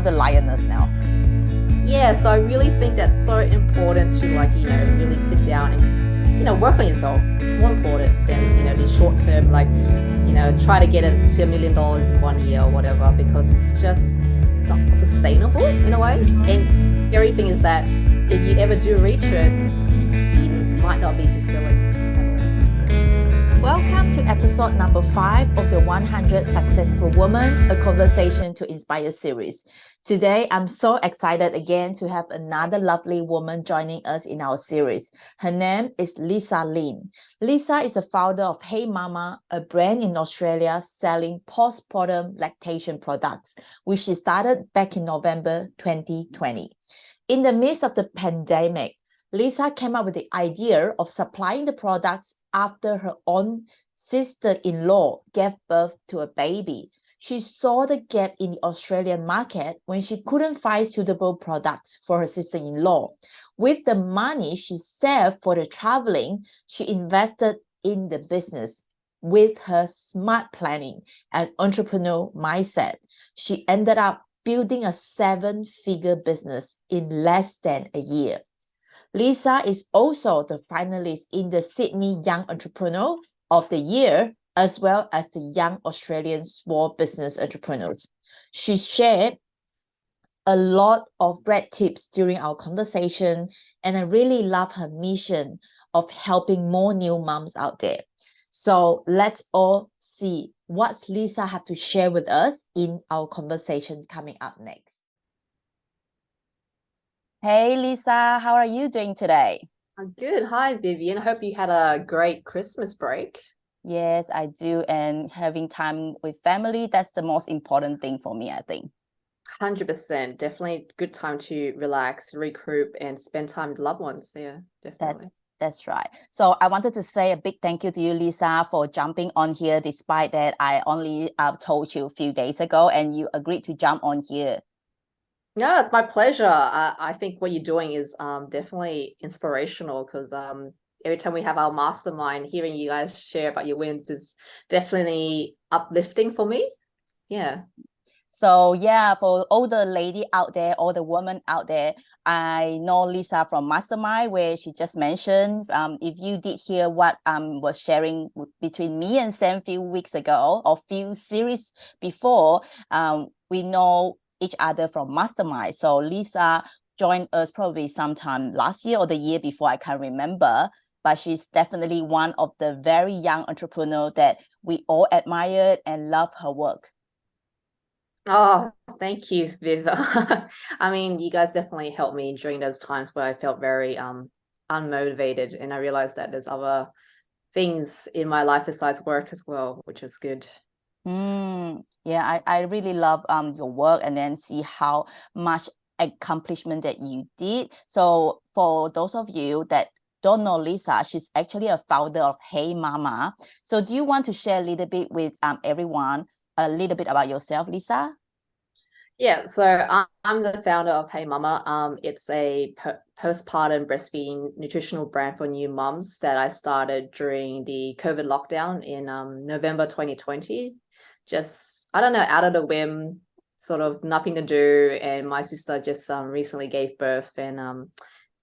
another lioness now. Yeah, so I really think that's so important to really sit down and, work on yourself. It's more important than, the short term, try to get it to $1 million in 1 year or whatever, because it's just not sustainable in a way. And the scary thing is that if you ever do reach it, it might not be fulfilling at all. Welcome to episode number 5 of the 100 Successful Women, a Conversation to Inspire series. Today, I'm so excited again to have another lovely woman joining us in our series. Her name is Lisa Lin. Lisa is a founder of 𝚑𝚘𝚘𝚘, a brand in Australia selling postpartum lactation products, which she started back in November 2020. In the midst of the pandemic, Lisa came up with the idea of supplying the products after her own sister-in-law gave birth to a baby. She saw the gap in the Australian market when she couldn't find suitable products for her sister-in-law. With the money she saved for the traveling, she invested in the business. With her smart planning and entrepreneurial mindset, she ended up building a 7-figure business in less than a year. Lisa is also the finalist in the Sydney Young Entrepreneur of the Year, as well as the Young Australian Small Business Entrepreneurs. She shared a lot of great tips during our conversation, and I really love her mission of helping more new moms out there. So let's all see what Lisa have to share with us in our conversation coming up next. Hey, Lisa, how are you doing today? I'm good. Hi, Vivian. I hope you had a great Christmas break. Yes, I do. And having time with family, that's the most important thing for me, I think. 100%. Definitely good time to relax, regroup, and spend time with loved ones. Yeah, definitely. That's right. So I wanted to say a big thank you to you, Lisa, for jumping on here, despite that I only told you a few days ago and you agreed to jump on here. No, it's my pleasure. I think what you're doing is definitely inspirational, because every time we have our mastermind, hearing you guys share about your wins is definitely uplifting for me. Yeah. So yeah, for all the lady out there, all the women out there, I know Lisa from Mastermind, where she just mentioned, if you did hear what was sharing between me and Sam a few weeks ago, or few series before, we know each other from Mastermind. So Lisa joined us probably sometime last year or the year before, I can't remember, but she's definitely one of the very young entrepreneurs that we all admired and love her work. Oh, thank you, Viv. I mean, you guys definitely helped me during those times where I felt very unmotivated, and I realized that there's other things in my life besides work as well, which is good. Yeah, I really love your work, and then see how much accomplishment that you did. So for those of you that don't know Lisa, she's actually a founder of 𝚑𝚘𝚘𝚘𝚘. So do you want to share a little bit with everyone a little bit about yourself, Lisa? Yeah, so I'm the founder of 𝚑𝚘𝚘𝚘𝚘. It's a postpartum breastfeeding nutritional brand for new moms that I started during the COVID lockdown in November 2020. Just, I don't know, out of the whim, sort of nothing to do. And my sister just recently gave birth, and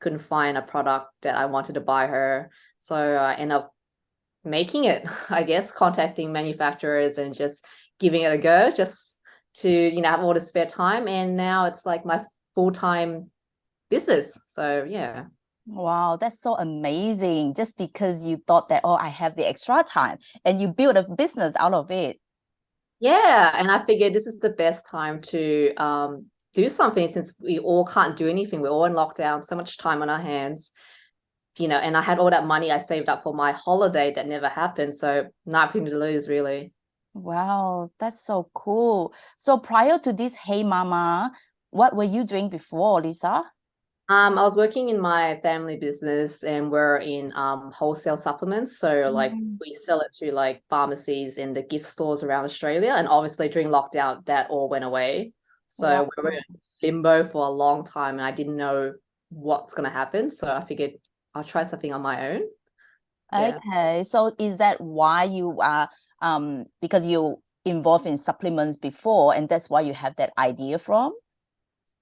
couldn't find a product that I wanted to buy her. So I ended up making it, I guess, contacting manufacturers and just giving it a go, just to have all the spare time. And now it's like my full-time business. So yeah. Wow, that's so amazing. Just because you thought that, oh, I have the extra time, and you build a business out of it. Yeah, and I figured this is the best time to do something, since we all can't do anything. We're all in lockdown, so much time on our hands, and I had all that money I saved up for my holiday that never happened. So nothing to lose, really. Wow, that's so cool. So prior to this 𝚑𝚘𝚘𝚘𝚘, what were you doing before, Lisa? I was working in my family business, and we're in wholesale supplements. So like we sell it to like pharmacies and the gift stores around Australia. And obviously during lockdown, that all went away. So Wow. we were in limbo for a long time, and I didn't know what's going to happen. So I figured I'll try something on my own. Yeah. Okay, so is that why you are because you involved in supplements before, and that's why you have that idea from?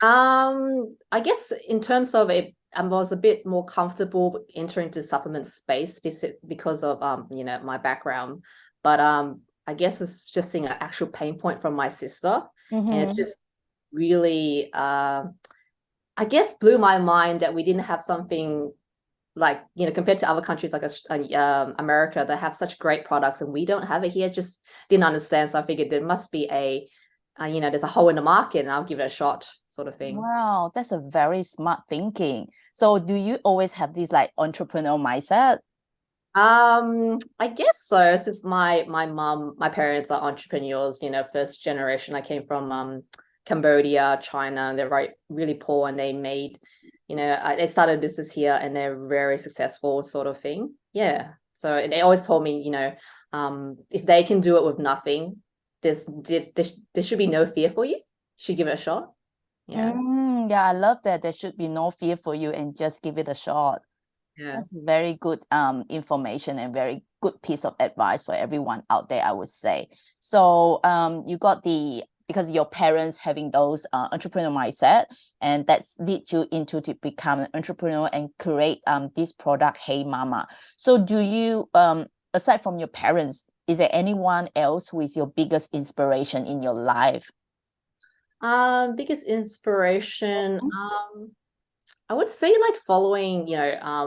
I guess in terms of it, I was a bit more comfortable entering into supplement space because of my background. But I guess it's just seeing an actual pain point from my sister, and it's just really I guess blew my mind that we didn't have something like, compared to other countries like America that have such great products and we don't have it here. Just didn't understand. So I figured there must be there's a hole in the market and I'll give it a shot, sort of thing. Wow, that's a very smart thinking. So do you always have this like entrepreneurial mindset? I guess so. Since my parents are entrepreneurs, first generation. I came from Cambodia, China. They're really poor, and they made, they started a business here, and they're very successful, sort of thing. Yeah. So they always told me, if they can do it with nothing, there should be no fear for you. You should give it a shot. Yeah. Yeah, I love that. There should be no fear for you and just give it a shot. Yeah. That's very good information and very good piece of advice for everyone out there, I would say. So you got because your parents having those entrepreneurial mindset, and that's lead you into to become an entrepreneur and create this product, Hey Mama. So do you, aside from your parents, is there anyone else who is your biggest inspiration in your life? Biggest inspiration, I would say like following,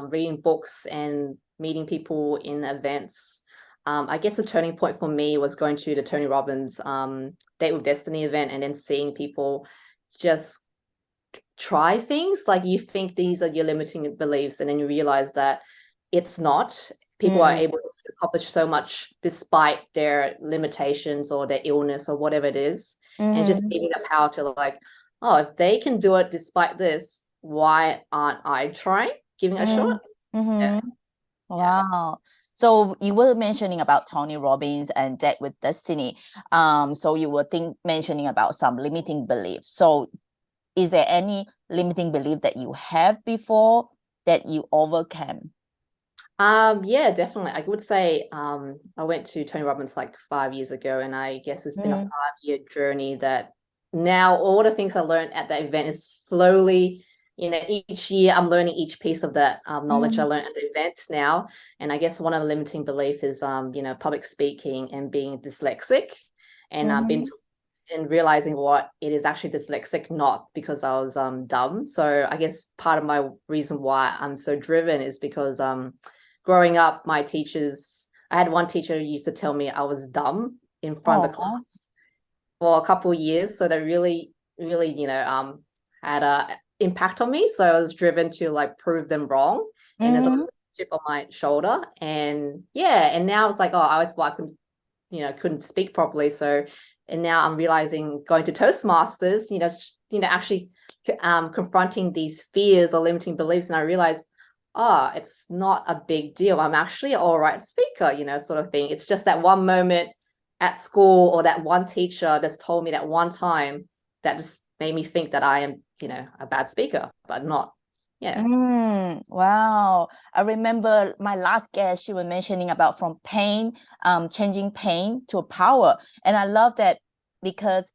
reading books and meeting people in events. I guess the turning point for me was going to the Tony Robbins Date with Destiny event, and then seeing people just try things. Like, you think these are your limiting beliefs, and then you realize that it's not. People are able to accomplish so much despite their limitations or their illness or whatever it is. And just giving the power to like, oh, if they can do it despite this, why aren't I trying? Giving it a shot. Yeah. Wow. So you were mentioning about Tony Robbins and Date with Destiny. So you were mentioning about some limiting beliefs. So is there any limiting belief that you have before that you overcame? Yeah, definitely. I would say I went to Tony Robbins like 5 years ago, and I guess it's been a 5-year journey that now all the things I learned at that event is slowly, each year I'm learning each piece of that knowledge I learned at the event now. And I guess one of the limiting belief is public speaking and being dyslexic. And I've been and realizing what it is actually dyslexic, not because I was dumb. So I guess part of my reason why I'm so driven is because growing up, I had one teacher who used to tell me I was dumb in front of the class for a couple of years. So that really, really, had a impact on me. So I was driven to like prove them wrong. And there's a chip on my shoulder. And yeah, and now it's like, I always thought I couldn't speak properly. So, and now I'm realizing going to Toastmasters, actually confronting these fears or limiting beliefs. And I realized, it's not a big deal. I'm actually an all right speaker, sort of thing. It's just that one moment at school or that one teacher that's told me that one time that just made me think that I am, a bad speaker, but not. Yeah. Wow. I remember my last guest, she was mentioning about from pain, changing pain to power. And I love that because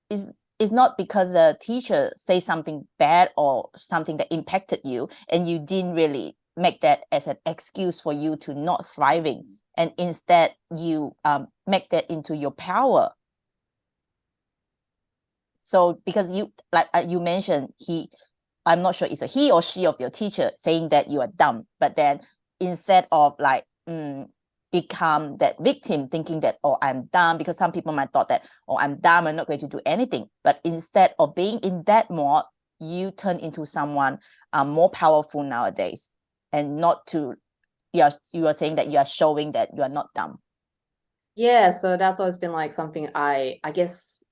it's not because a teacher say something bad or something that impacted you, and you didn't really make that as an excuse for you to not thriving. And instead you make that into your power. So because you, like you mentioned, I'm not sure it's a he or she of your teacher saying that you are dumb, but then instead of like become that victim thinking that, oh, I'm dumb, because some people might thought that, oh, I'm dumb, I'm not going to do anything. But instead of being in that mode, you turn into someone more powerful nowadays, and not to, you are saying that you are showing that you are not dumb. Yeah, so that's always been like something I guess,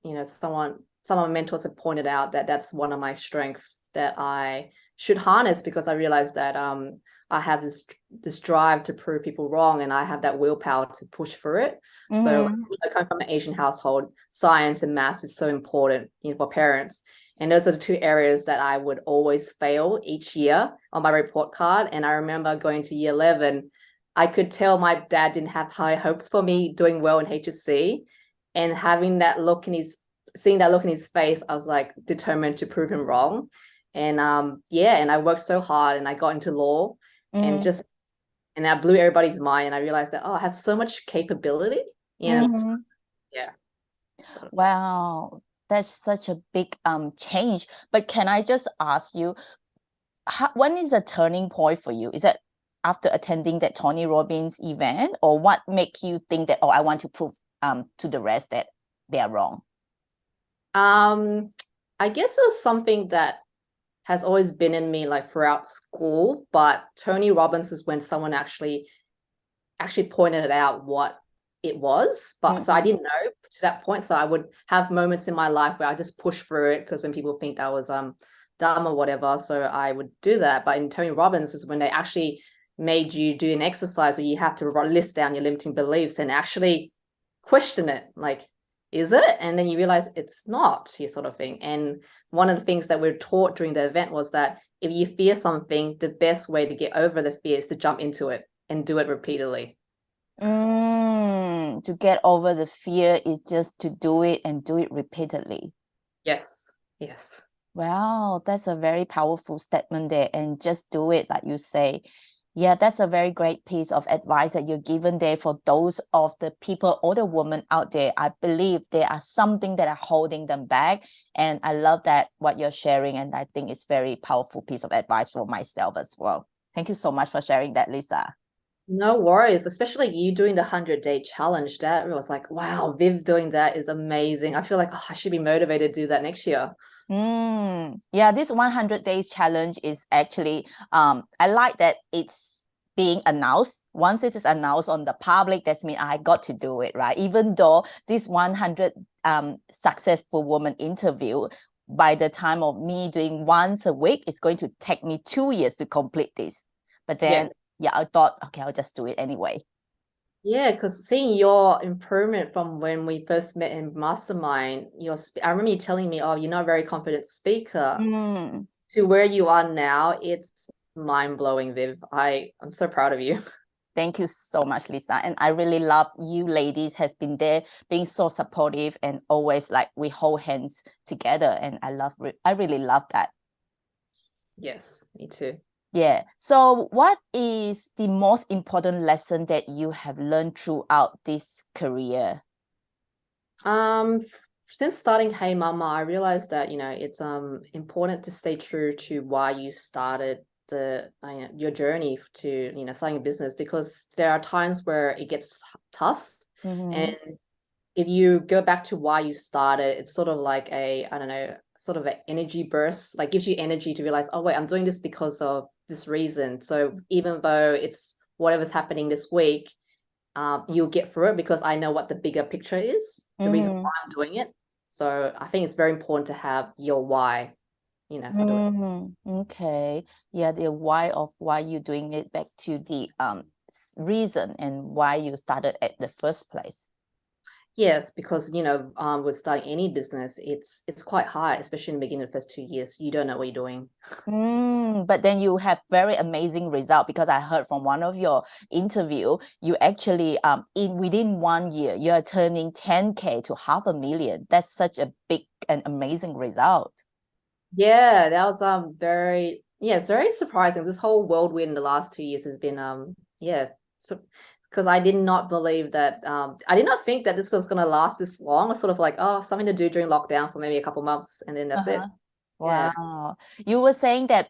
some of my mentors have pointed out that that's one of my strengths that I should harness, because I realized that I have this drive to prove people wrong, and I have that willpower to push for it. So I come from an Asian household. Science and maths is so important, for parents. And those are the two areas that I would always fail each year on my report card. And I remember going to year 11, I could tell my dad didn't have high hopes for me doing well in HSC, and having that look in his seeing that look in his face, I was like determined to prove him wrong. And yeah, and I worked so hard and I got into law and Mm-hmm. just and I blew everybody's mind and I realized that, oh, I have so much capability. Yeah. Mm-hmm. Yeah. Wow, that's such a big change. But can I just ask you, when is the turning point for you? Is it after attending that Tony Robbins event, or what make you think that, oh, I want to prove to the rest that they are wrong? I guess it was something that has always been in me like throughout school, but Tony Robbins is when someone actually pointed it out what it was. But so I Mm-hmm. didn't know to that point. So I would have moments in my life where I just push through it because when people think that was dumb or whatever, so I would do that. But in Tony Robbins is when they actually made you do an exercise where you have to list down your limiting beliefs and actually question it, like, is it? And then you realize it's not, your sort of thing. And one of the things that we're taught during the event was that if you fear something, the best way to get over the fear is to jump into it and do it repeatedly. To get over the fear is just to do it and do it repeatedly. Yes. Yes. Wow, that's a very powerful statement there. And just do it, like you say. Yeah, that's a very great piece of advice that you're given there for those of the people or the women out there. I believe there are something that are holding them back. And I love that what you're sharing. And I think it's very powerful piece of advice for myself as well. Thank you so much for sharing that, Lisa. No worries, especially you doing the 100-day challenge. That was like, wow, Viv doing that is amazing. I feel like, oh, I should be motivated to do that next year. Yeah, this 100 days challenge is actually, I like that it's being announced. Once it is announced on the public, that means I got to do it, right? Even though this 100 successful woman interview, by the time of me doing once a week, it's going to take me 2 years to complete this. But then, yeah, I thought, okay, I'll just do it anyway. Yeah, because seeing your improvement from when we first met in Mastermind, I remember you telling me, oh, you're not a very confident speaker, to where you are now, it's mind-blowing, Viv. I'm so proud of you. Thank you so much, Lisa. And I really love you ladies has been there being so supportive and always like we hold hands together. And I really love that. Yes, me too. Yeah. So what is the most important lesson that you have learned throughout this career? Since starting Hey Mama, I realized that, it's important to stay true to why you started your journey to, starting a business, because there are times where it gets tough. And if you go back to why you started, it's sort of like sort of an energy burst, like gives you energy to realize, oh wait, I'm doing this because of this reason. So even though it's whatever's happening this week, you'll get through it because I know what the bigger picture is, the reason why I'm doing it. So I think it's very important to have your why, for doing it. Okay. Yeah, the why of why you're doing it, back to the reason and why you started at the first place. Yes, because with starting any business, it's quite hard, especially in the beginning of the first 2 years. You don't know what you're doing. But then you have very amazing result, because I heard from one of your interview, you actually within 1 year you're turning 10K to 500,000. That's such a big and amazing result. Yeah, that was it's very surprising. This whole whirlwind in the last 2 years has been so because I did not believe that I did not think that this was gonna last this long. I was sort of like, oh, something to do during lockdown for maybe a couple months and then that's it. Yeah. Wow. You were saying that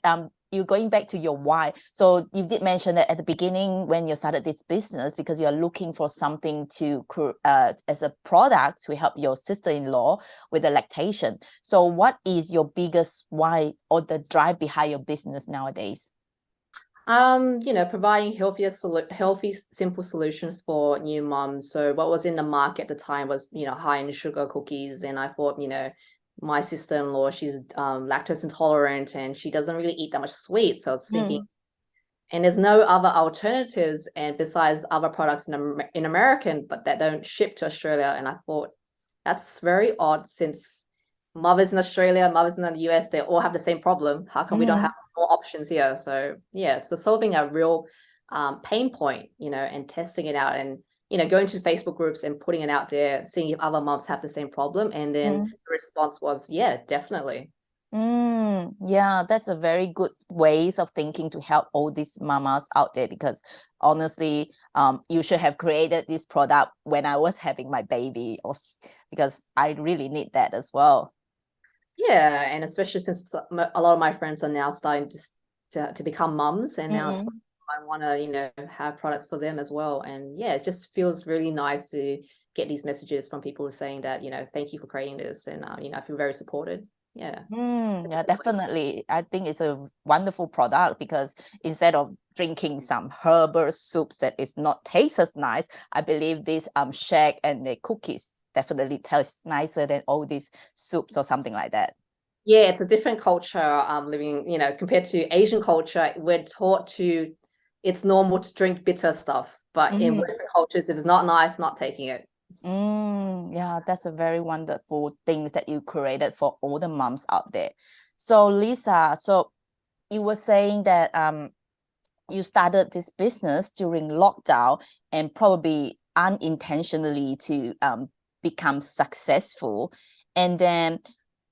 you're going back to your why. So you did mention that at the beginning when you started this business, because you're looking for something to as a product to help your sister-in-law with the lactation. So what is your biggest why or the drive behind your business nowadays? Providing healthy, simple solutions for new moms. So what was in the market at the time was, high in sugar cookies. And I thought, my sister-in-law, she's lactose intolerant and she doesn't really eat that much sweet. So I was thinking, and there's no other alternatives and besides other products in American, but that don't ship to Australia. And I thought that's very odd, since mothers in Australia, mothers in the US, they all have the same problem. How come we don't have more options here? So yeah, so solving a real pain point, and testing it out. And going to Facebook groups and putting it out there, seeing if other moms have the same problem. And then the response was, yeah, definitely. Yeah, that's a very good way of thinking to help all these mamas out there, because honestly, you should have created this product when I was having my baby, or because I really need that as well. Yeah, and especially since a lot of my friends are now starting to become mums, and now it's I want to have products for them as well. And yeah, it just feels really nice to get these messages from people saying that thank you for creating this, and I feel very supported. Yeah. Yeah, definitely. I think it's a wonderful product, because instead of drinking some herbal soups that is not taste as nice, I believe this shake and the cookies definitely taste nicer than all these soups or something like that. Yeah, it's a different culture living, compared to Asian culture. We're taught it's normal to drink bitter stuff, but in Western cultures, if it's not nice, not taking it. Yeah, that's a very wonderful things that you created for all the moms out there. So Lisa, so you were saying that you started this business during lockdown and probably unintentionally to become successful. And then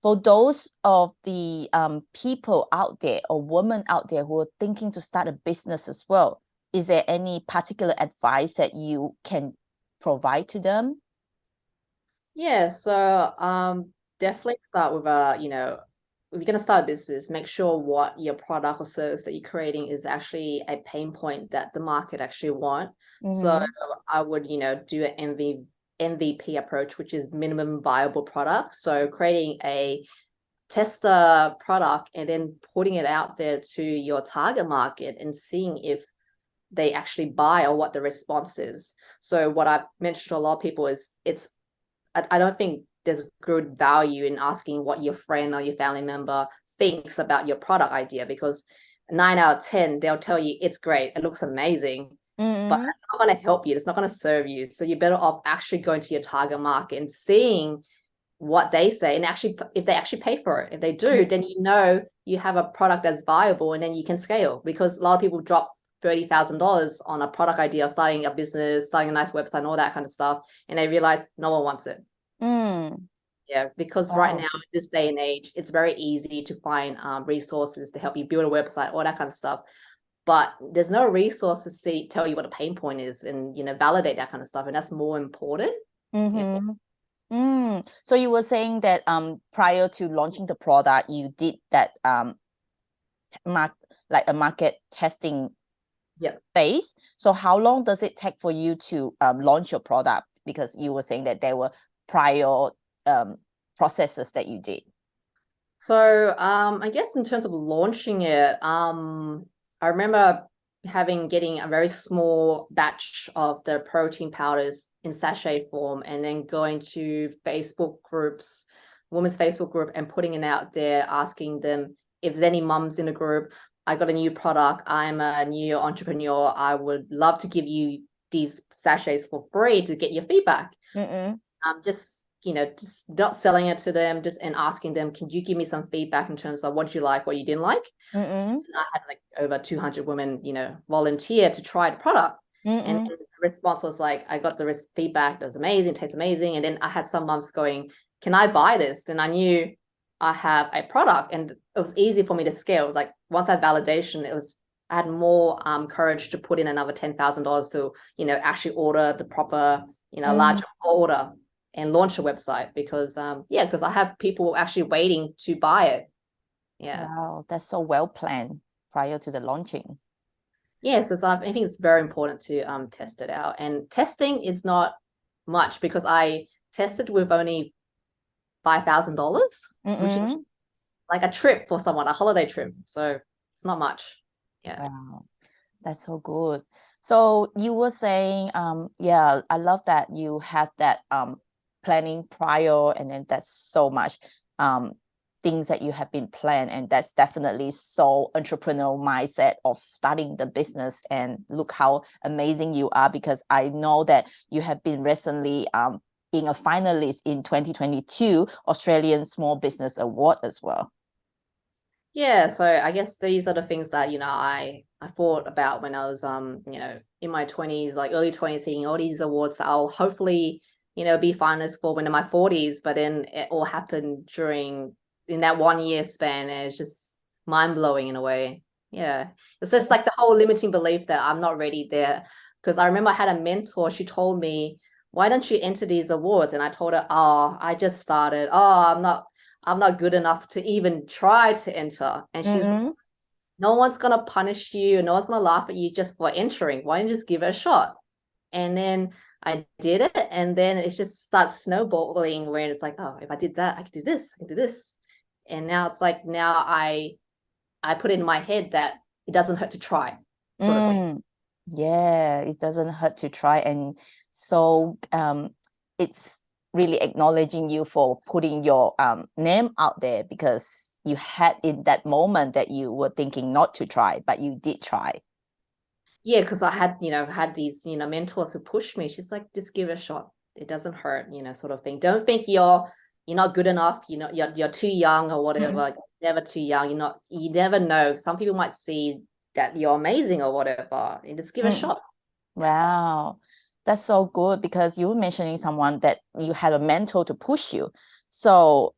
for those of the people out there or women out there who are thinking to start a business as well, is there any particular advice that you can provide to them? Yeah, so definitely start with if you're going to start a business, make sure what your product or service that you're creating is actually a pain point that the market actually want. So I would, do an MVP approach, which is minimum viable product. So creating a tester product and then putting it out there to your target market and seeing if they actually buy or what the response is. So what I've mentioned to a lot of people is I don't think there's good value in asking what your friend or your family member thinks about your product idea, because 9 out of 10, they'll tell you it's great, it looks amazing, but it's not going to help you, it's not going to serve you. So you're better off actually going to your target market and seeing what they say, and actually if they actually pay for it. If they do, then you have a product that's viable, and then you can scale, because a lot of people drop $30,000 on a product idea, starting a business, starting a nice website and all that kind of stuff, and they realize no one wants it. Yeah, because right now in this day and age, it's very easy to find resources to help you build a website, all that kind of stuff, but there's no resources to tell you what a pain point is and validate that kind of stuff, and that's more important. So you were saying that prior to launching the product, you did that like a market testing phase. So how long does it take for you to launch your product? Because you were saying that there were prior processes that you did. So I guess in terms of launching it, I remember getting a very small batch of the protein powders in sachet form, and then going to Facebook groups, women's Facebook group, and putting it out there, asking them if there's any mums in the group. I got a new product, I'm a new entrepreneur, I would love to give you these sachets for free to get your feedback. Just not selling it to them, just and asking them, can you give me some feedback in terms of what you like, what you didn't like. And I had like over 200 women volunteer to try the product. And the response was like, I got the feedback, it was amazing, tastes amazing. And then I had some moms going, can I buy this? Then I knew I have a product, and it was easy for me to scale. It was like, once I had validation, I had more courage to put in another $10,000 to actually order the proper larger order and launch a website, because because I have people actually waiting to buy it. Wow, that's so well planned prior to the launching. So I think it's very important to test it out, and testing is not much, because I tested with only $5,000, which is like a trip for someone, a holiday trip, so it's not much. Wow, that's so good. So you were saying I love that you had that planning prior, and then that's so much things that you have been planned, and that's definitely so entrepreneurial mindset of starting the business. And look how amazing you are, because I know that you have been recently being a finalist in 2022 Australian Small Business Award as well. Yeah, so I guess these are the things that, I thought about when I was in my 20s, like early 20s, thinking all these awards I'll hopefully, be finalists for when in my 40s, but then it all happened in that 1 year span, and it's just mind-blowing in a way. Yeah. It's just like the whole limiting belief that I'm not ready there. Because I remember I had a mentor, she told me, why don't you enter these awards? And I told her, oh, I just started. Oh, I'm not good enough to even try to enter. And she's like, Mm-mm. no one's gonna punish you, no one's gonna laugh at you just for entering. Why don't you just give it a shot? And then I did it, and then it just starts snowballing where it's like, oh, if I did that, I could do this, I could do this. And now it's like now I put it in my head that it doesn't hurt to try, sort of thing. Yeah, it doesn't hurt to try. And so it's really acknowledging you for putting your name out there, because you had in that moment that you were thinking not to try, but you did try. Yeah, because I had these, mentors who pushed me. She's like, just give it a shot. It doesn't hurt, sort of thing. Don't think you're not good enough, you're too young or whatever. Mm. You're never too young. You never know. Some people might see that you're amazing or whatever. And just give it a Mm. shot. Wow, that's so good, because you were mentioning someone that you had a mentor to push you. So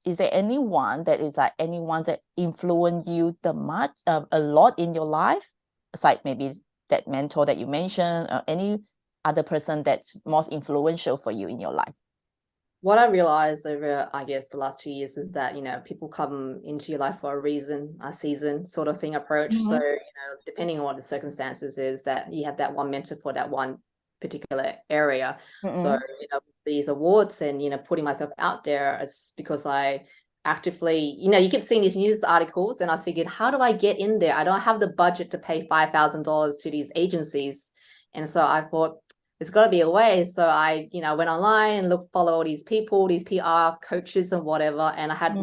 is there anyone that influenced you the much a lot in your life, aside maybe that mentor that you mentioned, or any other person that's most influential for you in your life? What I realized over, I guess, the last 2 years is that, people come into your life for a reason, a season sort of thing approach. So, Mm-hmm. depending on what the circumstances is, that you have that one mentor for that one particular area. So, Mm-hmm. these awards and, putting myself out there is because I actively, you keep seeing these news articles, and I was thinking, how do I get in there? I don't have the budget to pay $5,000 to these agencies. And so I thought, there's got to be a way. So I, went online, follow all these people, these PR coaches and whatever. And I had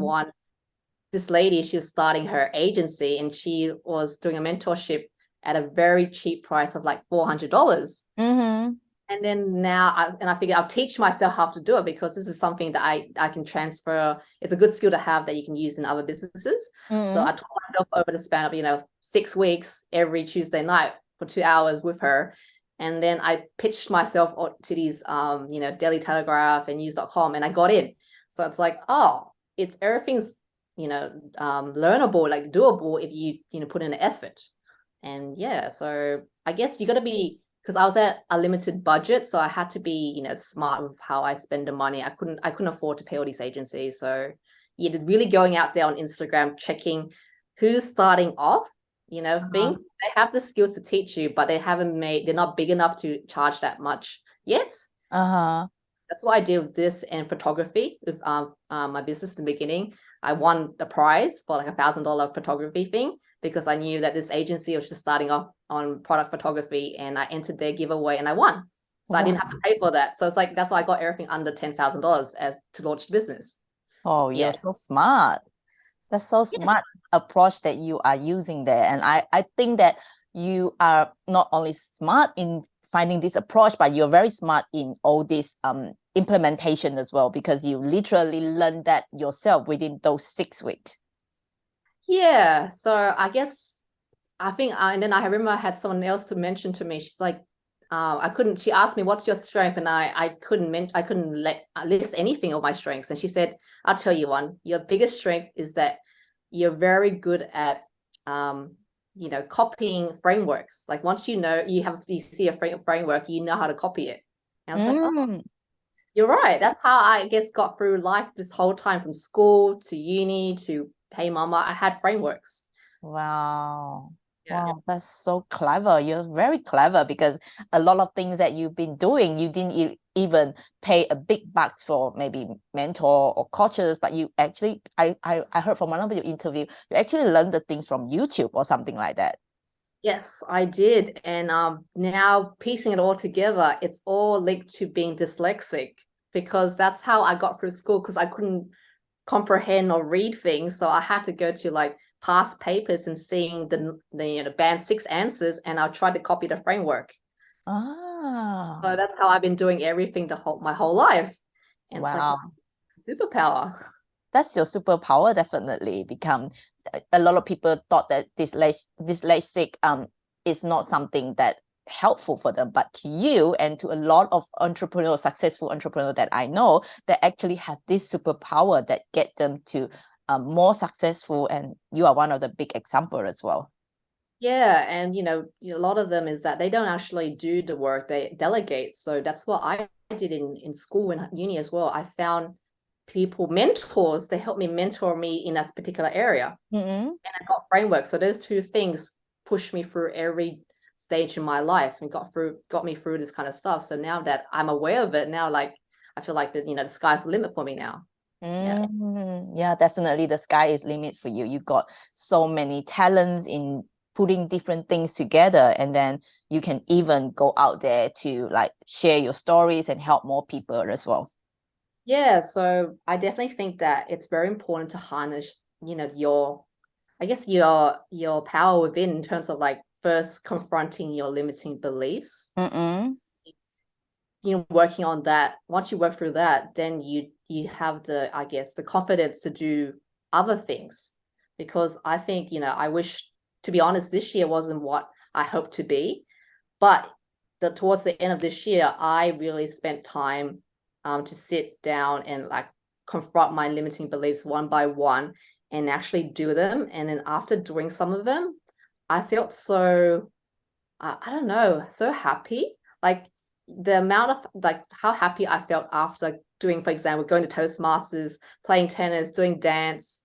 this lady, she was starting her agency, and she was doing a mentorship at a very cheap price of like $400. Mm-hmm. And then I figured I'll teach myself how to do it, because this is something that I can transfer. It's a good skill to have that you can use in other businesses. So Mm-hmm. I taught myself over the span of, 6 weeks, every Tuesday night for 2 hours with her. And then I pitched myself to these, Daily Telegraph and news.com, and I got in. So it's like, oh, everything's, learnable, like doable if you put in the effort. And yeah, so I guess you got to be, because I was at a limited budget, so I had to be, smart with how I spend the money. I couldn't afford to pay all these agencies. So yeah, really going out there on Instagram, checking who's starting off, Uh-huh. they have the skills to teach you, but they're not big enough to charge that much yet. Uh-huh. That's why I did with this and photography with my business in the beginning. I won the prize for like $1,000 photography thing, because I knew that this agency was just starting off on product photography, and I entered their giveaway and I won. So I didn't have to Wow. pay for that. So it's like, that's why I got everything under $10,000 as to launch the business. Oh, you're Yeah. so smart. That's so smart approach that you are using there. And I think that you are not only smart in finding this approach, but you're very smart in all this implementation as well, because you literally learned that yourself within those 6 weeks. Yeah. So I guess I think, and then I remember I had someone else to mention to me. She's like, she asked me, what's your strength? And I couldn't list anything of my strengths. And she said, I'll tell you one. Your biggest strength is that you're very good at, copying frameworks. Like once you see a framework, you know how to copy it. And I was like, oh, Mm. you're right. That's how I guess got through life this whole time, from school to uni to Hey Mama. I had frameworks. Wow. Yeah. Wow, that's so clever. You're very clever, because a lot of things that you've been doing, you didn't even pay a big bucks for maybe mentor or coaches, but you actually, I heard from one of your interview, you actually learned the things from YouTube or something like that. Yes, I did. And now piecing it all together, it's all linked to being dyslexic, because that's how I got through school, because I couldn't comprehend or read things. So I had to go to like past papers and seeing the band six answers, and I'll try to copy the framework. So Ah, that's how I've been doing everything my whole life. And it's like, wow. superpower. That's your superpower, definitely become a lot of people thought that this dyslexic is not something that helpful for them, but to you and to a lot of entrepreneurs, successful entrepreneurs that I know, that actually have this superpower that get them to more successful, and you are one of the big example as well. Yeah, and a lot of them is that they don't actually do the work, they delegate. So that's what I did in school and uni as well. I found people, mentors, they helped me mentor me in that particular area. And I got frameworks. So those two things pushed me through every stage in my life and got me through this kind of stuff. So now that I'm aware of it, now like I feel like the sky's the limit for me now. Yeah, definitely the sky is limit for you. You got so many talents in putting different things together, and then you can even go out there to like share your stories and help more people as well. Yeah, so I definitely think that it's very important to harness, your, I guess your power within, in terms of like first confronting your limiting beliefs. Working on that. Once you work through that, then you have the, I guess, the confidence to do other things. Because I think, I wish, to be honest, this year wasn't what I hoped to be, but towards the end of this year, I really spent time to sit down and like confront my limiting beliefs one by one and actually do them. And then after doing some of them, I felt so, I don't know, so happy. Like the amount of like how happy I felt after doing, for example, going to Toastmasters, playing tennis, doing dance,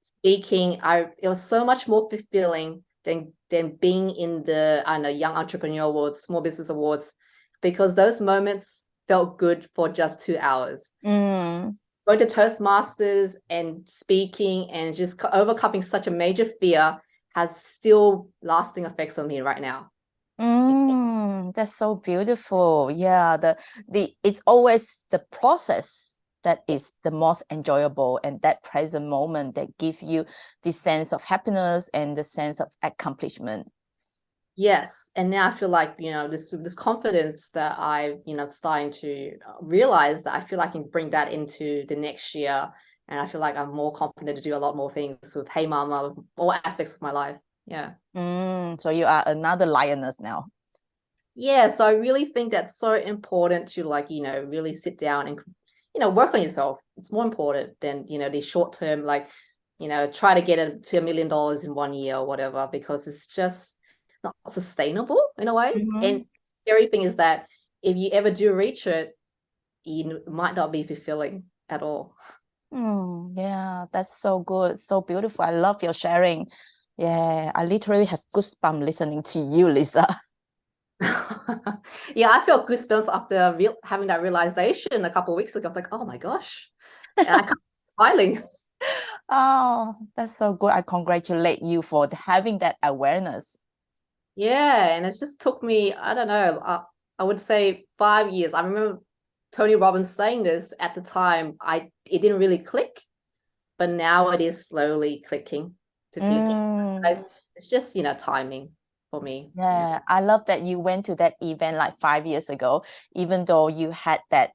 speaking. It was so much more fulfilling than being in the, I don't know, Young Entrepreneur Awards, Small Business Awards, because those moments felt good for just 2 hours. Going to Toastmasters and speaking and just overcoming such a major fear has still lasting effects on me right now. That's so beautiful. Yeah, it's always the process that is the most enjoyable, and that present moment that gives you the sense of happiness and the sense of accomplishment. Yes, and now I feel like this confidence that I starting to realize, that I feel I can bring that into the next year, and I feel like I'm more confident to do a lot more things with Hey Mama, all aspects of my life. Yeah. So you are another lioness now. Yeah, so I really think that's so important to like really sit down and work on yourself. It's more important than these short term, like try to get it to $1 million in 1 year or whatever, because it's just not sustainable in a way. And the scary thing is that if you ever do reach it, it might not be fulfilling at all. Yeah, that's so good, so beautiful. I love your sharing. Yeah, I literally have goosebumps listening to you, Lisa. Yeah, I felt goosebumps after having that realization a couple of weeks ago. I was like, oh my gosh, and I kept smiling. Oh, that's so good. I congratulate you for having that awareness. Yeah, and it just took me, I don't know, I would say 5 years. I remember Tony Robbins saying this at the time. It didn't really click, but now it is slowly clicking to pieces. It's just, timing for me. Yeah, I love that you went to that event like 5 years ago, even though you had that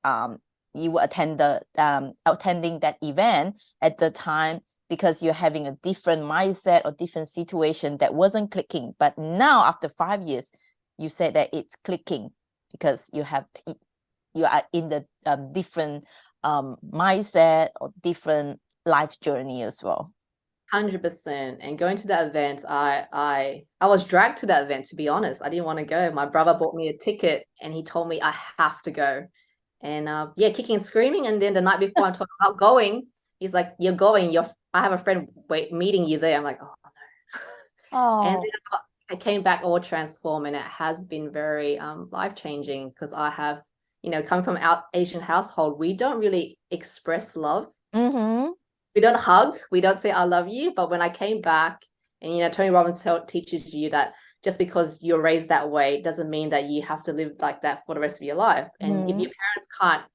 you were attending that event at the time because you're having a different mindset or different situation that wasn't clicking. But now after 5 years, you said that it's clicking because you are in the different mindset or different life journey as well. 100%. And going to that event, I was dragged to that event, to be honest. I didn't want to go. My brother bought me a ticket and he told me I have to go. And yeah, kicking and screaming. And then the night before I'm talking about going, he's like, you're going, I have a friend meeting you there. I'm like, oh no. And then I came back all transformed, and it has been very life-changing, because I have, coming from an Asian household, we don't really express love. We don't hug, we don't say I love you. But when I came back, and Tony Robbins teaches you that just because you're raised that way doesn't mean that you have to live like that for the rest of your life. And if your parents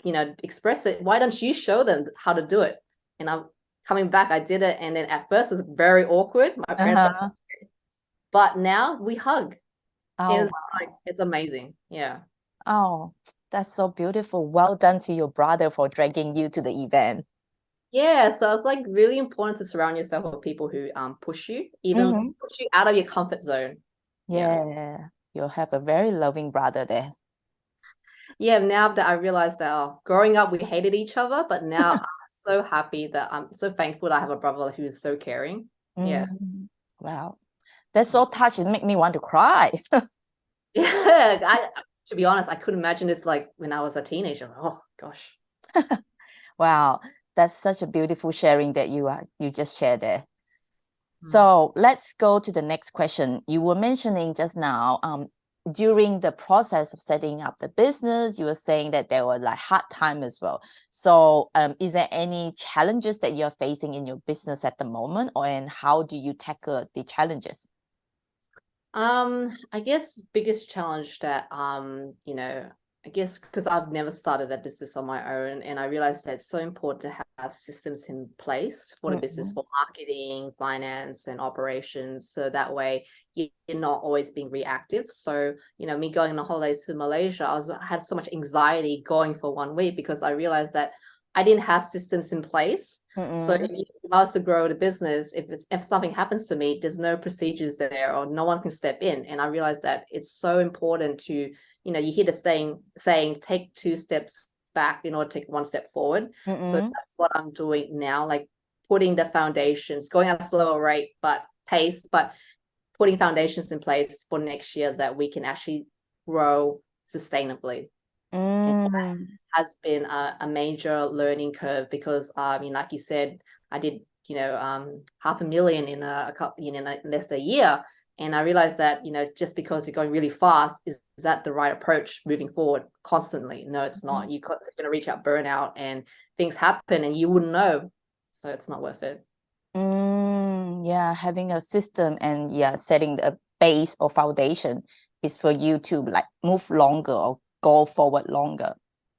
can't express it, why don't you show them how to do it? And I'm coming back, I did it, and then at first it's very awkward. My parents got scared. But now we hug. It's amazing. Yeah. Oh, that's so beautiful. Well done to your brother for dragging you to the event. Yeah, so it's like really important to surround yourself with people who push you, even Mhm. push you out of your comfort zone. Yeah. Yeah, you'll have a very loving brother there. Yeah, now that I realized that growing up we hated each other, but now I'm so happy that I'm so thankful that I have a brother who is so caring. Yeah. Wow, that's so touching. Make me want to cry. Yeah, to be honest, I couldn't imagine this like when I was a teenager. Oh gosh. Wow, that's such a beautiful sharing that you just shared there. Mm. So let's go to the next question. You were mentioning just now, during the process of setting up the business, you were saying that there were like hard time as well. So is there any challenges that you're facing in your business at the moment, and how do you tackle the challenges? I guess biggest challenge that I guess because I've never started a business on my own, and I realized that it's so important to have systems in place for the business, for marketing, finance, and operations, so that way you're not always being reactive. So, me going on holidays to Malaysia, I had so much anxiety going for 1 week because I realized that I didn't have systems in place. So if I was to grow the business, if something happens to me, there's no procedures there or no one can step in. And I realized that it's so important to, you hear the saying take 2 steps back in order to take 1 step forward. So that's what I'm doing now, like putting the foundations, going at a slower rate, but pace, but putting foundations in place for next year that we can actually grow sustainably. And that has been a major learning curve because I mean, like you said, I did, 500,000 in a couple, in less than a year. And I realized that, just because you're going really fast, is that the right approach moving forward constantly? No, it's not. You're going to reach out burnout and things happen and you wouldn't know. So it's not worth it. Yeah, having a system and setting the base or foundation is for you to like move longer or go forward longer.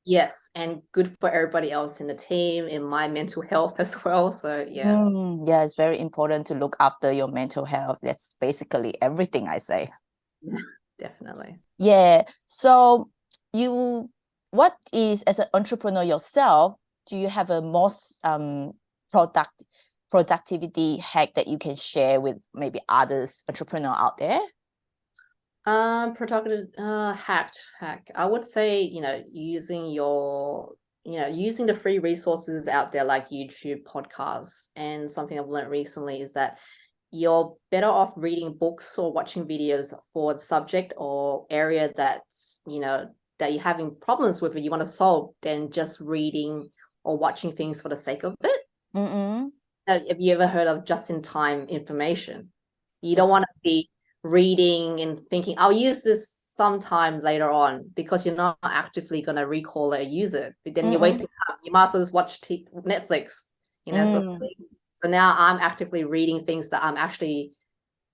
Yes, and good for everybody else in the team, in my mental health as well. So yeah. Yeah, it's very important to look after your mental health. That's basically everything I say. Definitely. Yeah. So what is, as an entrepreneur yourself, do you have a most product productivity hack that you can share with maybe others entrepreneur out there? Productive hack. I would say, using the free resources out there like YouTube, podcasts, and something I've learned recently is that you're better off reading books or watching videos for the subject or area that's, that you're having problems with or you want to solve than just reading or watching things for the sake of it. Have you ever heard of just-in-time information? You don't want to be reading and thinking, I'll use this sometime later on, because you're not actively going to recall it or use it. But then you're wasting time. You might as well just watch Netflix, so now I'm actively reading things that I'm actually,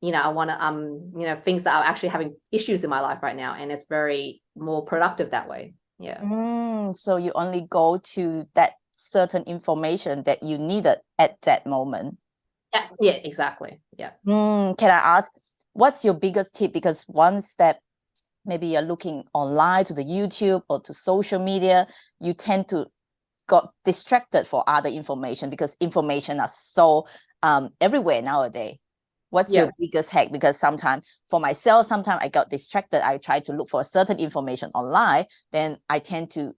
I want to, things that are actually having issues in my life right now. And it's very more productive that way. Yeah. So you only go to that certain information that you needed at that moment. Yeah, exactly. Yeah. Can I ask, what's your biggest tip? Because once that maybe you're looking online to the YouTube or to social media, you tend to got distracted for other information because information are so everywhere nowadays. What's your biggest hack? Because sometimes for myself, sometimes I got distracted. I try to look for a certain information online, then I tend to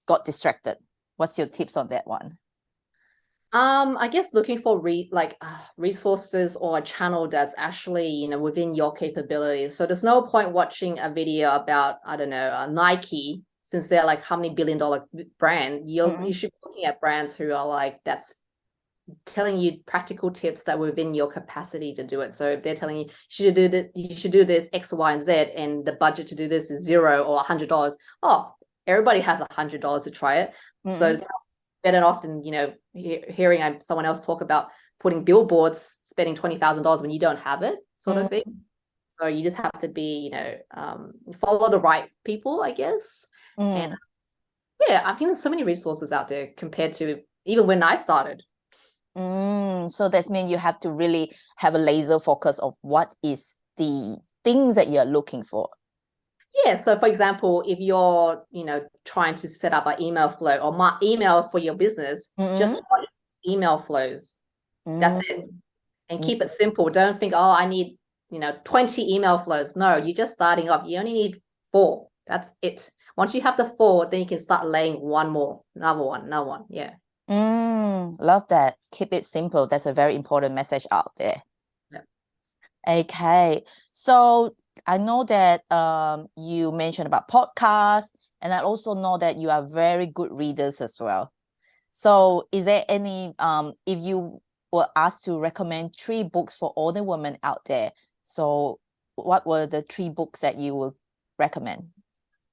got distracted. What's your tips on that one? I guess looking for resources or a channel that's actually, within your capabilities. So there's no point watching a video about, I don't know, Nike, since they're like how many $1 billion brand. You should be looking at brands who are like, that's telling you practical tips that were within your capacity to do it. So if they're telling you you should do this X, Y, and Z, and the budget to do this is $0 or $100. Oh, everybody has $100 to try it. So it's better often, hearing someone else talk about putting billboards, spending $20,000 when you don't have it, sort of thing. So you just have to be, follow the right people, I guess. And I think there's so many resources out there compared to even when I started. So that means you have to really have a laser focus of what is the things that you're looking for. Yeah, so for example, if you're, trying to set up an email flow or my emails for your business, just watch email flows. That's it. And keep it simple. Don't think, oh, I need, 20 email flows. No, you're just starting off. You only need 4. That's it. Once you have the 4, then you can start laying one more, another one, another one. Yeah. Love that. Keep it simple. That's a very important message out there. Yeah. Okay. So I know that you mentioned about podcasts, and I also know that you are very good readers as well. So is there any, if you were asked to recommend 3 books for all the women out there, so what were the 3 books that you would recommend?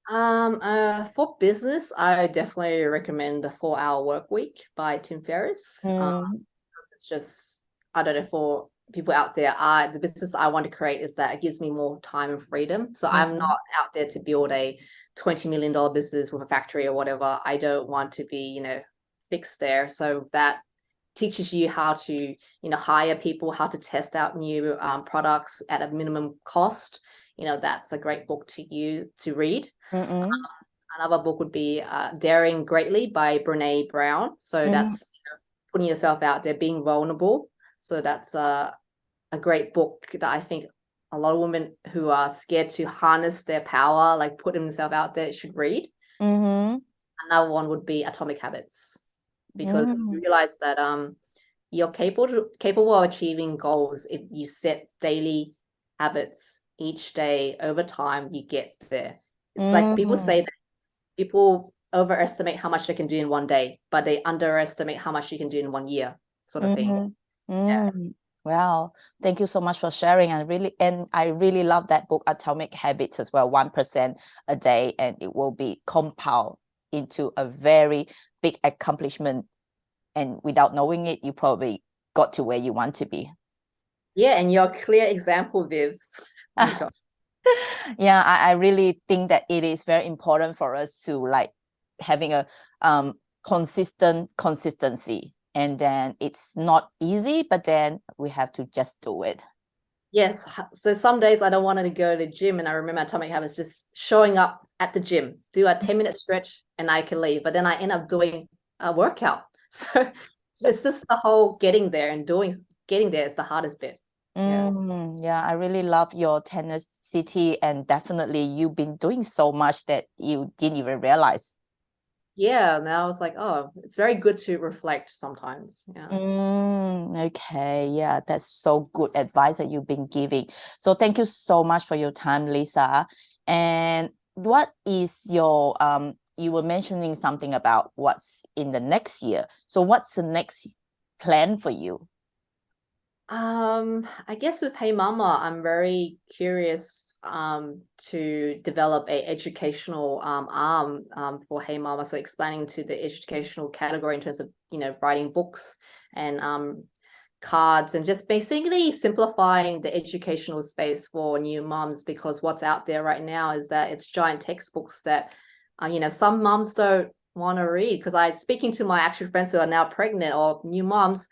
For business, I definitely recommend The 4-Hour Work Week by Tim Ferriss. Because it's just, I don't know, for people out there, the business I want to create is that it gives me more time and freedom. So I'm not out there to build a $20 million business with a factory or whatever. I don't want to be, fixed there. So that teaches you how to, hire people, how to test out new products at a minimum cost. That's a great book to read. Another book would be Daring Greatly by Brene Brown. So that's putting yourself out there, being vulnerable. So that's a great book that I think a lot of women who are scared to harness their power, like put themselves out there, should read. Another one would be Atomic Habits, because you realize that you're capable of achieving goals if you set daily habits each day. Over time, you get there. It's like people say that people overestimate how much they can do in one day, but they underestimate how much you can do in 1 year, sort of thing. Yeah. Wow, thank you so much for sharing. I really love that book, Atomic Habits, as well. 1% a day, and it will be compound into a very big accomplishment. And without knowing it, you probably got to where you want to be. Yeah, and you're a clear example, Viv. Oh my God. Yeah, I really think that it is very important for us to like having a consistency. And then it's not easy, but then we have to just do it. Yes. So some days I don't want to go to the gym, and I remember Atomic Habits just showing up at the gym, do a 10-minute stretch, and I can leave. But then I end up doing a workout. So it's just the whole getting there and getting there is the hardest bit. Yeah, I really love your tenacity, and definitely you've been doing so much that you didn't even realize. Yeah, now I was like, oh, it's very good to reflect sometimes. Yeah. Okay, yeah, that's so good advice that you've been giving. So thank you so much for your time, Lisa. And what is your you were mentioning something about what's in the next year. So what's the next plan for you? I guess with Hey Mama, I'm very curious to develop a educational arm for Hey Mama. So explaining to the educational category in terms of, writing books and cards, and just basically simplifying the educational space for new moms, because what's out there right now is that it's giant textbooks that some moms don't want to read. Because speaking to my actual friends who are now pregnant or new moms,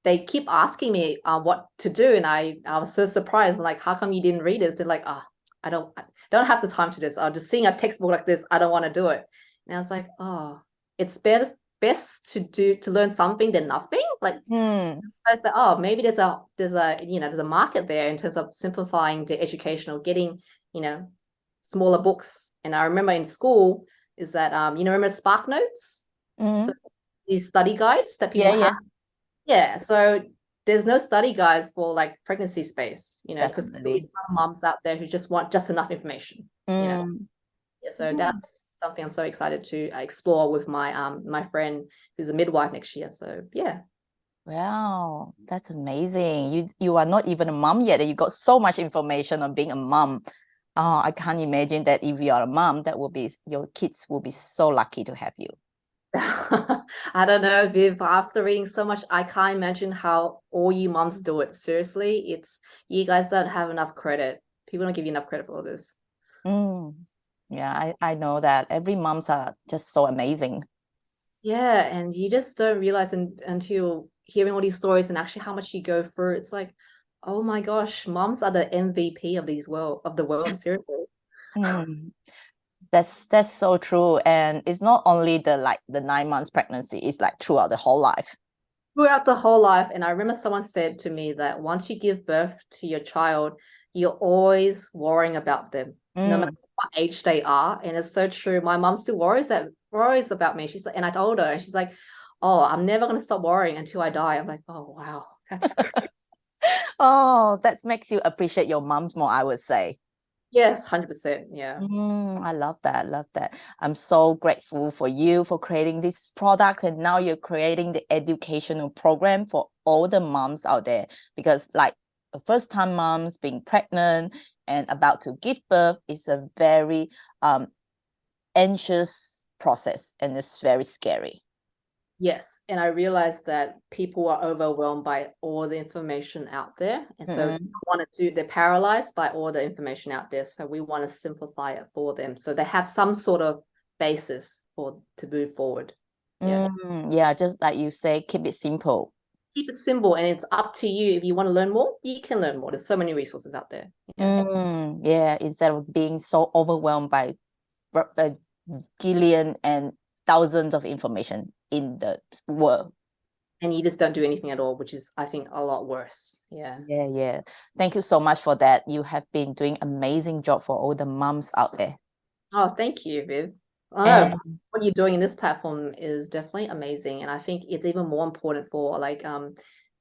they keep asking me what to do, and I was so surprised, like, how come you didn't read this? They're like, I don't have the time to this. I'm just seeing a textbook like this, I don't want to do it. And I was like, oh, it's best to learn something than nothing. Like, I was like, oh, maybe there's a market there in terms of simplifying the educational, getting smaller books. And I remember in school is that remember Spark Notes? So these study guides that people have. Yeah, so there's no study guides for like pregnancy space, because there's some moms out there who just want just enough information. Yeah, so that's something I'm so excited to explore with my my friend who's a midwife next year. So yeah. Wow, that's amazing. You are not even a mom yet, and you got so much information on being a mom. Oh, I can't imagine that if you are a mom, your kids will be so lucky to have you. I don't know, Viv, after reading so much, I can't imagine how all you moms do it. Seriously, you guys don't have enough credit. People don't give you enough credit for all this. Yeah, I know that every moms are just so amazing. Yeah, and you just don't realize until hearing all these stories and actually how much you go through. It's like, oh my gosh, moms are the MVP of the world, seriously. Mm. That's so true. And it's not only the 9 months pregnancy, it's like throughout the whole life. Throughout the whole life. And I remember someone said to me that once you give birth to your child, you're always worrying about them, no matter what age they are. And it's so true. My mom still worries about me. She's like, and I told her, and she's like, oh, I'm never going to stop worrying until I die. I'm like, oh, wow, that's great. Oh, that makes you appreciate your moms more, I would say. Yes, 100%. Yeah. I love that. Love that. I'm so grateful for you for creating this product. And now you're creating the educational program for all the moms out there. Because like first-time moms being pregnant and about to give birth is a very anxious process. And it's very scary. Yes. And I realized that people are overwhelmed by all the information out there. And so they're paralyzed by all the information out there. So we want to simplify it for them. So they have some sort of basis to move forward. Yeah. Yeah, just like you say, keep it simple. Keep it simple, and it's up to you. If you want to learn more, you can learn more. There's so many resources out there. Yeah, instead of being so overwhelmed by a gillion and thousands of information in the world. And you just don't do anything at all, which is, I think, a lot worse. Yeah. Thank you so much for that. You have been doing amazing job for all the moms out there. Oh, thank you, Viv. What you're doing in this platform is definitely amazing. And I think it's even more important for like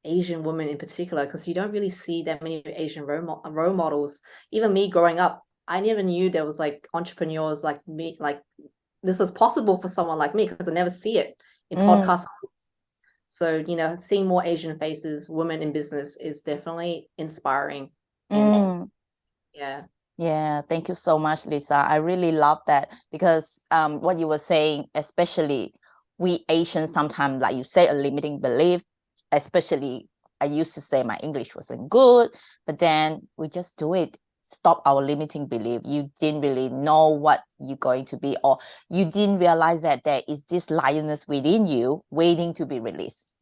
Asian women in particular, because you don't really see that many Asian role models. Even me growing up, I never knew there was like entrepreneurs like me, like this was possible for someone like me, because I never see it in podcasts. So, seeing more Asian faces, women in business is definitely inspiring. And Yeah, thank you so much, Lisa. I really love that, because what you were saying, especially we Asians sometimes, like you say, a limiting belief, especially I used to say my English wasn't good, but then we just do it. Stop our limiting belief. You didn't really know what you're going to be, or you didn't realize that there is this lioness within you waiting to be released.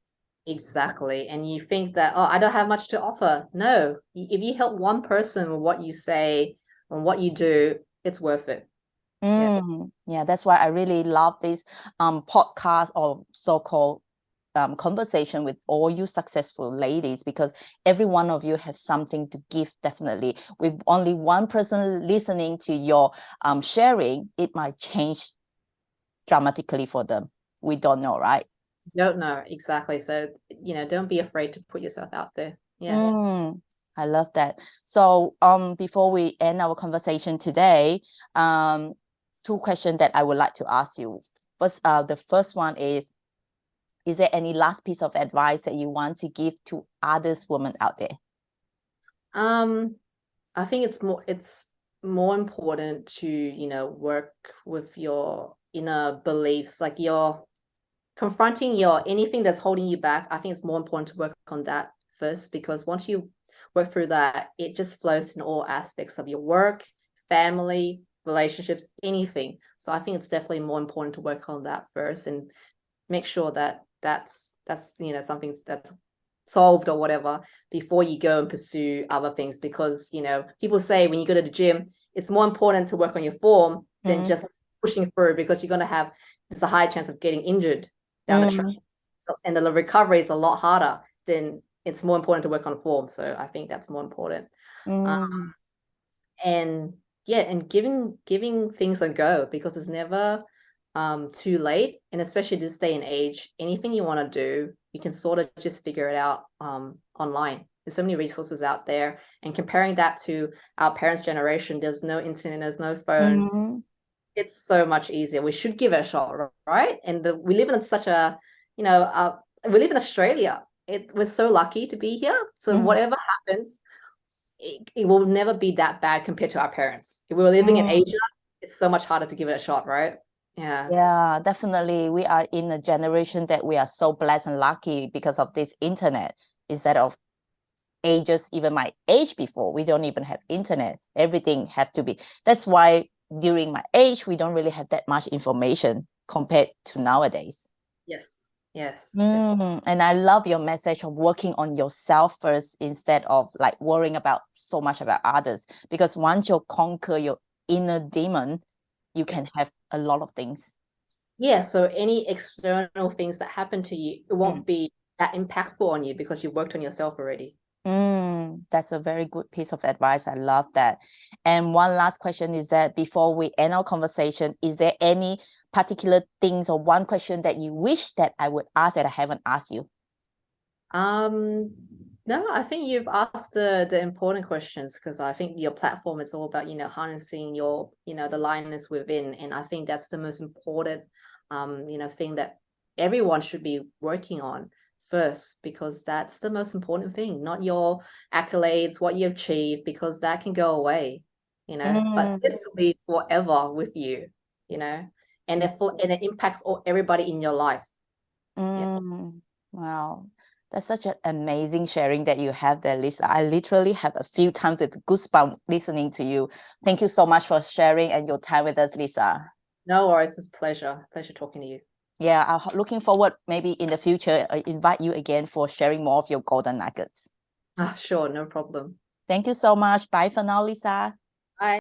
Exactly. And you think that, oh, I don't have much to offer. No, if you help one person with what you say and what you do, it's worth it. Yeah, that's why I really love this podcast, or so-called conversation with all you successful ladies, because every one of you have something to give. Definitely, with only one person listening to your sharing, it might change dramatically for them. We don't know, right? Don't know exactly. So don't be afraid to put yourself out there. I love that. So before we end our conversation today, two questions that I would like to ask you. First, the first one is there any last piece of advice that you want to give to others women out there? I think it's more important to work with your inner beliefs, like you're confronting anything that's holding you back. I think it's more important to work on that first, because once you work through that, it just flows in all aspects of your work, family, relationships, anything. So I think it's definitely more important to work on that first and make sure that that's something that's solved or whatever before you go and pursue other things. Because people say when you go to the gym, it's more important to work on your form than just pushing through, because there's a high chance of getting injured down the track, and the recovery is a lot harder. Then it's more important to work on form. So I think that's more important. And giving things a go, because it's never too late. And especially this day and age, anything you want to do, you can sort of just figure it out online. There's so many resources out there. And comparing that to our parents' generation, there's no internet, there's no phone. It's so much easier. We should give it a shot, right? And we live in such a, we live in Australia. We're so lucky to be here. So whatever happens, it will never be that bad compared to our parents. If we were living in Asia, it's so much harder to give it a shot, right? Yeah, definitely. We are in a generation that we are so blessed and lucky because of this internet, instead of ages, even my age before, we don't even have internet. Everything had to be. That's why during my age, we don't really have that much information compared to nowadays. Yes. And I love your message of working on yourself first, instead of like worrying about so much about others. Because once you conquer inner demon, you can have a lot of things. Yeah, so any external things that happen to you, it won't be that impactful on you because you worked on yourself already. That's a very good piece of advice. I love that. And one last question is that before we end our conversation, is there any particular things or one question that you wish that I would ask that I haven't asked you? No, I think you've asked the important questions, because I think your platform is all about, harnessing your, the lioness within. And I think that's the most important, thing that everyone should be working on first, because that's the most important thing, not your accolades, what you achieve, because that can go away, but this will be forever with you, and it impacts everybody in your life. Yeah. Wow. That's such an amazing sharing that you have there, Lisa. I literally have a few times with goosebumps listening to you. Thank you so much for sharing and your time with us, Lisa. No worries. It's a pleasure. Pleasure talking to you. Yeah, I'm looking forward maybe in the future, I invite you again for sharing more of your golden nuggets. Sure, no problem. Thank you so much. Bye for now, Lisa. Bye.